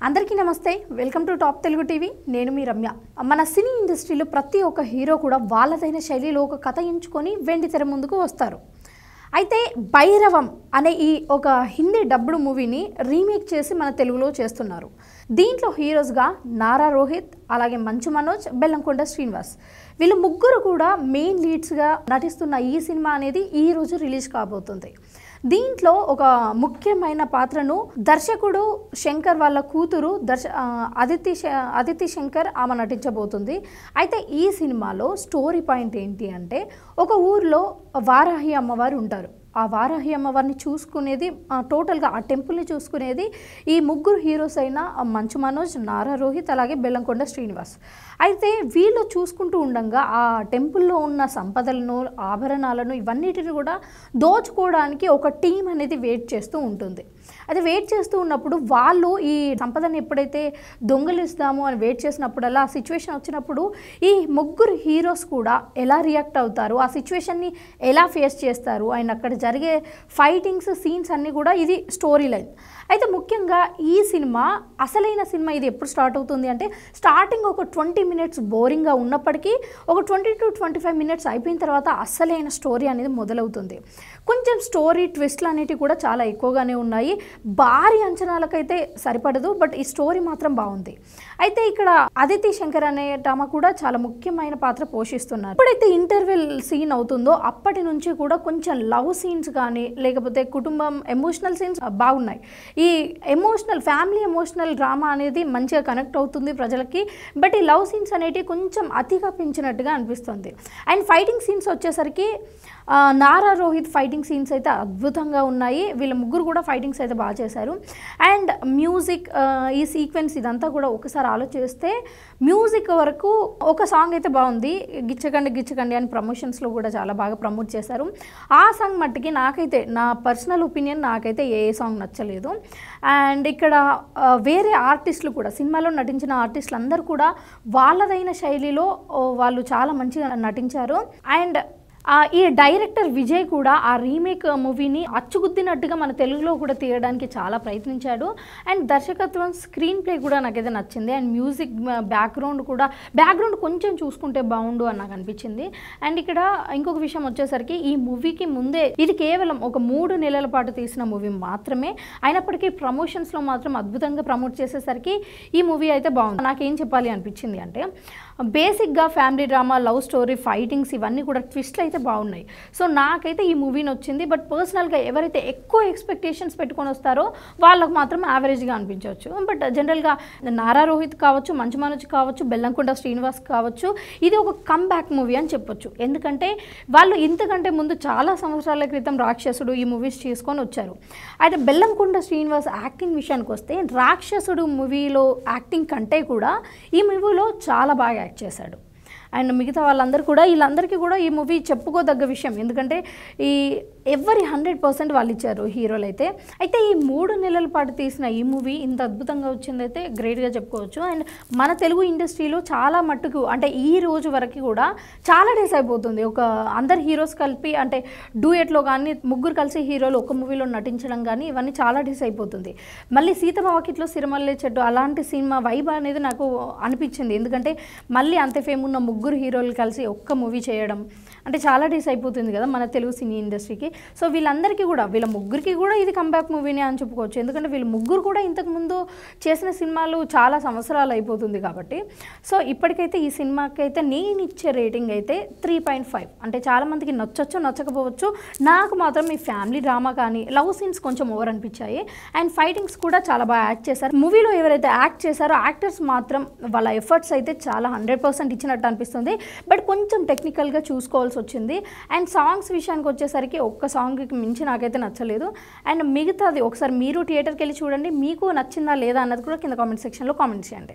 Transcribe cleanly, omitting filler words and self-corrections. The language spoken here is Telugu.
అందరికీ నమస్తే welcome to top Telugu TV నేను మీ రమ్య మన సినీ ఇండస్ట్రీలో ప్రతి ఒక్క హీరో కూడా వాళ్ళదైన శైలిలో ఒక కథ ఎంచుకొని వెండి తెర ముందుకు వస్తారు అయితే భైరవం అనే ఈ ఒక హిందీ డబ్బుడ్ మూవీని రీమేక్ చేసి మన తెలుగులో చేస్తున్నారు దీంట్లో హీరోస్గా నారా రోహిత్ అలాగే మంచు మనోజ్ బెల్లంకొండ శ్రీనివాస్ వీళ్ళు ముగ్గురు కూడా మెయిన్ లీడ్స్గా నటిస్తున్న ఈ సినిమా అనేది ఈ రోజు రిలీజ్ కాబోతుంది దీంట్లో ఒక ముఖ్యమైన పాత్రను దర్శకుడు శంకర్ వాళ్ళ కూతురు అదితి శంకర్ ఆమె నటించబోతుంది అయితే ఈ సినిమాలో స్టోరీ పాయింట్ ఏంటి అంటే ఒక ఊర్లో వారాహి అమ్మవారు ఉంటారు ఆ వారాహి అమ్మవారిని చూసుకునేది టోటల్గా ఆ టెంపుల్ని చూసుకునేది ఈ ముగ్గురు హీరోస్ అయిన మంచు మనోజ్ నారా రోహిత్ అలాగే బెల్లంకొండ శ్రీనివాస్ అయితే వీళ్ళు చూసుకుంటూ ఉండగా ఆ టెంపుల్లో ఉన్న సంపదలను ఆభరణాలను ఇవన్నిటిని కూడా దోచుకోవడానికి ఒక టీం అనేది వెయిట్ చేస్తూ ఉంటుంది అది వెయిట్ చేస్తూ ఉన్నప్పుడు వాళ్ళు ఈ సంపదను ఎప్పుడైతే దొంగలిస్తాము అని వెయిట్ చేసినప్పుడల్లా ఆ సిచ్యువేషన్ వచ్చినప్పుడు ఈ ముగ్గురు హీరోస్ కూడా ఎలా రియాక్ట్ అవుతారు ఆ సిచ్యువేషన్ని ఎలా ఫేస్ చేస్తారు అండ్ అక్కడ జరిగే ఫైటింగ్స్ సీన్స్ అన్నీ కూడా ఇది స్టోరీ లైన్ అయితే ముఖ్యంగా ఈ సినిమా అసలైన సినిమా ఇది ఎప్పుడు స్టార్ట్ అవుతుంది అంటే స్టార్టింగ్ ఒక 20 minutes బోరింగ్గా ఉన్నప్పటికీ ఒక 20 to 25 minutes అయిపోయిన తర్వాత అసలైన స్టోరీ అనేది మొదలవుతుంది కొంచెం స్టోరీ ట్విస్ట్లు అనేటివి కూడా చాలా ఎక్కువగానే ఉన్నాయి భారీ అంచనాలకైతే సరిపడదు బట్ ఈ స్టోరీ మాత్రం బాగుంది అయితే ఇక్కడ అదితి శంకర్ అనే ఆమె కూడా చాలా ముఖ్యమైన పాత్ర పోషిస్తున్నారు ఎప్పుడైతే ఇంటర్వెల్ సీన్ అవుతుందో అప్పటి నుంచి కూడా కొంచెం లవ్ సీన్స్ కానీ లేకపోతే కుటుంబం ఎమోషనల్ సీన్స్ బాగున్నాయి ఈ ఫ్యామిలీ ఎమోషనల్ డ్రామా అనేది మంచిగా కనెక్ట్ అవుతుంది ప్రజలకి బట్ ఈ లవ్ సీన్స్ అనేటివి కొంచెం అతిగా పెంచినట్టుగా అనిపిస్తుంది అండ్ ఫైటింగ్ సీన్స్ వచ్చేసరికి నారా రోహిత్ ఫైటింగ్ సీన్స్ అయితే అద్భుతంగా ఉన్నాయి వీళ్ళ ముగ్గురు కూడా ఫైటింగ్స్ అయితే బాగా చేశారు అండ్ మ్యూజిక్ ఈ సీక్వెన్స్ ఇదంతా కూడా ఒకసారి ఆలోచిస్తే మ్యూజిక్ వరకు ఒక సాంగ్ అయితే బాగుంది గిచ్చకండి అని ప్రమోషన్స్లో కూడా చాలా బాగా ప్రమోట్ చేశారు ఆ సాంగ్ మట్టికి నాకైతే నా పర్సనల్ ఒపీనియన్ నాకైతే ఏ సాంగ్ నచ్చలేదు అండ్ ఇక్కడ వేరే ఆర్టిస్టులు కూడా సినిమాలో నటించిన ఆర్టిస్టులు అందరూ కూడా వాళ్ళదైన శైలిలో వాళ్ళు చాలా మంచిగా నటించారు అండ్ ఈ డైరెక్టర్ విజయ్ కూడా ఆ రీమేక్ మూవీని అచ్చుగుద్దినట్టుగా మన తెలుగులో కూడా తీయడానికి చాలా ప్రయత్నించాడు అండ్ దర్శకత్వం స్క్రీన్ ప్లే కూడా నాకైతే నచ్చింది అండ్ మ్యూజిక్ బ్యాక్గ్రౌండ్ కొంచెం చూసుకుంటే బాగుండు అని నాకు అనిపించింది అండ్ ఇక్కడ ఇంకొక విషయం వచ్చేసరికి ఈ మూవీకి ముందే ఇది కేవలం ఒక 3 నెలల పాటు తీసిన మూవీ మాత్రమే అయినప్పటికీ ప్రమోషన్స్లో మాత్రం అద్భుతంగా ప్రమోట్ చేసేసరికి ఈ మూవీ అయితే బాగుంది నాకేం చెప్పాలి అనిపించింది అంటే బేసిక్గా family drama love story fightings ఇవన్నీ కూడా ట్విస్ట్లు అయితే బాగున్నాయి సో నాకైతే ఈ మూవీ నచ్చింది బట్ పర్సనల్గా ఎవరైతే ఎక్కువ ఎక్స్పెక్టేషన్స్ పెట్టుకొని వస్తారో వాళ్ళకు మాత్రం యావరేజ్గా అనిపించవచ్చు బట్ జనరల్గా నారా రోహిత్ కావచ్చు మంచు మనోజ్ కావచ్చు బెల్లంకొండ శ్రీనివాస్ కావచ్చు ఇది ఒక కమ్ బ్యాక్ మూవీ అని చెప్పొచ్చు ఎందుకంటే వాళ్ళు ఇంతకంటే ముందు చాలా సంవత్సరాల క్రితం రాక్షసుడు ఈ మూవీస్ చేసుకొని వచ్చారు అయితే బెల్లంకొండ శ్రీనివాస్ యాక్టింగ్ విషయానికి వస్తే రాక్షసుడు మూవీలో యాక్టింగ్ కంటే కూడా ఈ మూవీలో చాలా బాగా యాక్ట్ చేశాడు అండ్ మిగతా వీళ్ళందరికీ కూడా ఈ మూవీ చెప్పుకోదగ్గ విషయం ఎందుకంటే ఈ ఎవరి 100% వాళ్ళు ఇచ్చారు హీరోలు అయితే ఈ 3 నెలల పాటు తీసిన ఈ మూవీ ఇంత అద్భుతంగా వచ్చిందైతే గ్రేట్గా చెప్పుకోవచ్చు అండ్ మన తెలుగు ఇండస్ట్రీలో చాలా మట్టుకు అంటే ఈ రోజు వరకు కూడా చాలా డేస్ అయిపోతుంది ఒక అందరు హీరోస్ కలిపి అంటే డూయెట్లో కానీ ముగ్గురు కలిసి హీరోలు ఒక మూవీలో నటించడం కానీ ఇవన్నీ చాలా డేస్ అయిపోతుంది మళ్ళీ సీతమ్మ వాకిట్లో సిరిమల్లె చెట్టు అలాంటి సినిమా వైబ్ అనేది నాకు అనిపించింది ఎందుకంటే మళ్ళీ అంతే ఫేమ్ ఉన్న ముగ్గురు హీరోలు కలిసి ఒక్క మూవీ చేయడం అంటే చాలా డేస్ అయిపోతుంది కదా మన తెలుగు సినీ ఇండస్ట్రీకి సో వీళ్ళ ముగ్గురికి కూడా ఇది కంబ్యాక్ మూవీనే అని చెప్పుకోవచ్చు ఎందుకంటే వీళ్ళు ముగ్గురు కూడా ఇంతకుముందు చేసిన సినిమాలు చాలా సంవత్సరాలు అయిపోతుంది కాబట్టి సో ఇప్పటికైతే ఈ సినిమాకి అయితే నేను ఇచ్చే రేటింగ్ అయితే 3.5 అంటే చాలామందికి నచ్చచ్చు నచ్చకపోవచ్చు నాకు మాత్రం ఈ ఫ్యామిలీ డ్రామా కానీ లవ్ సీన్స్ కొంచెం ఓవర్ అనిపించాయి అండ్ ఫైటింగ్స్ కూడా చాలా బాగా యాక్ట్ చేశారు మూవీలో ఎవరైతే యాక్ట్ చేశారో యాక్టర్స్ మాత్రం వాళ్ళ ఎఫర్ట్స్ అయితే చాలా 100% ఇచ్చినట్టు అనిపిస్తుంది బట్ కొంచెం టెక్నికల్గా చూసుకోవాల్సి వచ్చింది అండ్ సాంగ్స్ విషయానికి వచ్చేసరికి ఒక్క సాంగ్కి మించి నాకైతే నచ్చలేదు అండ్ మిగతాది ఒకసారి మీరు థియేటర్కి వెళ్ళి చూడండి మీకు నచ్చిందా లేదా అన్నది కూడా కింద కామెంట్ సెక్షన్లో కామెంట్ చేయండి